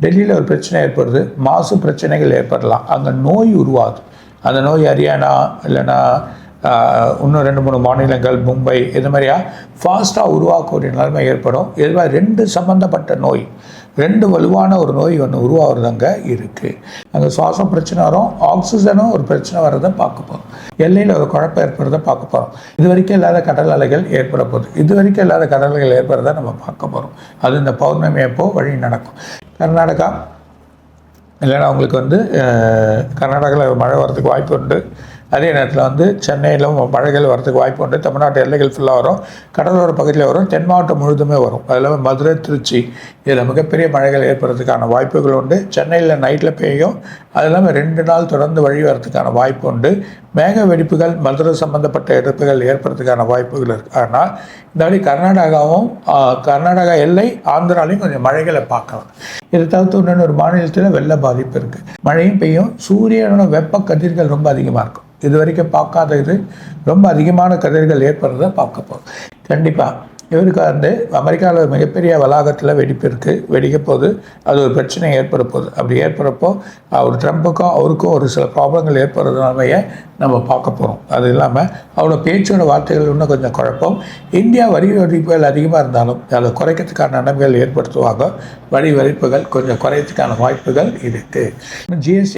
டெல்லியில் ஒரு பிரச்சனை ஏற்படுது, மாசு பிரச்சனைகள் ஏற்படலாம், அங்கே நோய் உருவாகுது. அந்த நோய் ஹரியானா இல்லைன்னா இன்னும் 2-3 மாநிலங்கள், மும்பை, இது மாதிரியா ஃபாஸ்ட்டாக உருவாக்கக்கூடிய நிலைமை ஏற்படும். இது மாதிரி 2 சம்மந்தப்பட்ட நோய், 2 வலுவான ஒரு நோய் ஒன்று உருவாகிறது அங்கே இருக்குது. அங்கே சுவாசம் பிரச்சனை வரும், ஆக்சிஜனும் ஒரு பிரச்சனை வர்றதை பார்க்க போகிறோம், எல்லையில் ஒரு குழப்பம் ஏற்படுறதை பார்க்க போகிறோம். இது வரைக்கும் இல்லாத கடல் அலைகள் ஏற்பட போகுது. இது வரைக்கும் இல்லாத கடல் அலைகள் ஏற்படுறதை நம்ம பார்க்க போகிறோம். அது இந்த பௌர்ணமி அப்போ வழி நடக்கும். கர்நாடகா இல்லைன்னா அவங்களுக்கு கர்நாடகாவில் மழை வரதுக்கு வாய்ப்பு உண்டு. அதே நேரத்தில் சென்னையிலும் மழைகள் வரதுக்கு வாய்ப்பு உண்டு. தமிழ்நாட்டு எல்லைகள் ஃபுல்லாக வரும், கடலோர பகுதியில் வரும், தென் மாவட்டம் முழுதுமே வரும். அது இல்லாமல் மதுரை, திருச்சி இதில் மிகப்பெரிய மழைகள் ஏற்படுறதுக்கான வாய்ப்புகள் உண்டு. சென்னையில் நைட்டில் பெய்யும். அது இல்லாமல் 2 நாள் தொடர்ந்து வழி வரதுக்கான வாய்ப்பு உண்டு. மேக வெடிப்புகள், மதுரை சம்பந்தப்பட்ட இழப்புகள் ஏற்படுறதுக்கான வாய்ப்புகள் இருக்குது. ஆனால் இந்த வழி கர்நாடகா எல்லை, ஆந்திராலையும் கொஞ்சம் மழைகளை பார்க்கலாம். இதை தவிர்த்து இன்னொரு மாநிலத்தில் வெள்ள பாதிப்பு இருக்குது. மழையும் பெய்யும். சூரியனோட வெப்ப கதிர்கள் ரொம்ப அதிகமாக இருக்கும். இது வரைக்கும் பார்க்காத ரொம்ப அதிகமான கதிர்கள் ஏற்படுறத பார்க்க போகிறோம். கண்டிப்பாக இவருக்கு அமெரிக்காவில் மிகப்பெரிய வளாகத்தில் வெடிப்பு இருக்குது, வெடிக்க போது. அது ஒரு பிரச்சனை ஏற்பட போகுது. அப்படி ஏற்படுறப்போ ட்ரம்ப்புக்கும் அவருக்கும் ஒரு சில ப்ராப்ளங்கள் ஏற்படுறதுனாலையே நம்ம பார்க்க போகிறோம். அது இல்லாமல் அவரோட பேச்சோட வார்த்தைகள் இன்னும் கொஞ்சம் குழப்பம். இந்தியா வரி வரிப்புகள் அதிகமாக இருந்தாலும் அதை குறைக்கிறதுக்கான நன்மைகள் ஏற்படுத்துவாங்க. வரி வரிப்புகள் கொஞ்சம் குறையத்துக்கான வாய்ப்புகள் இருக்குது. ஜிஎஸ்டி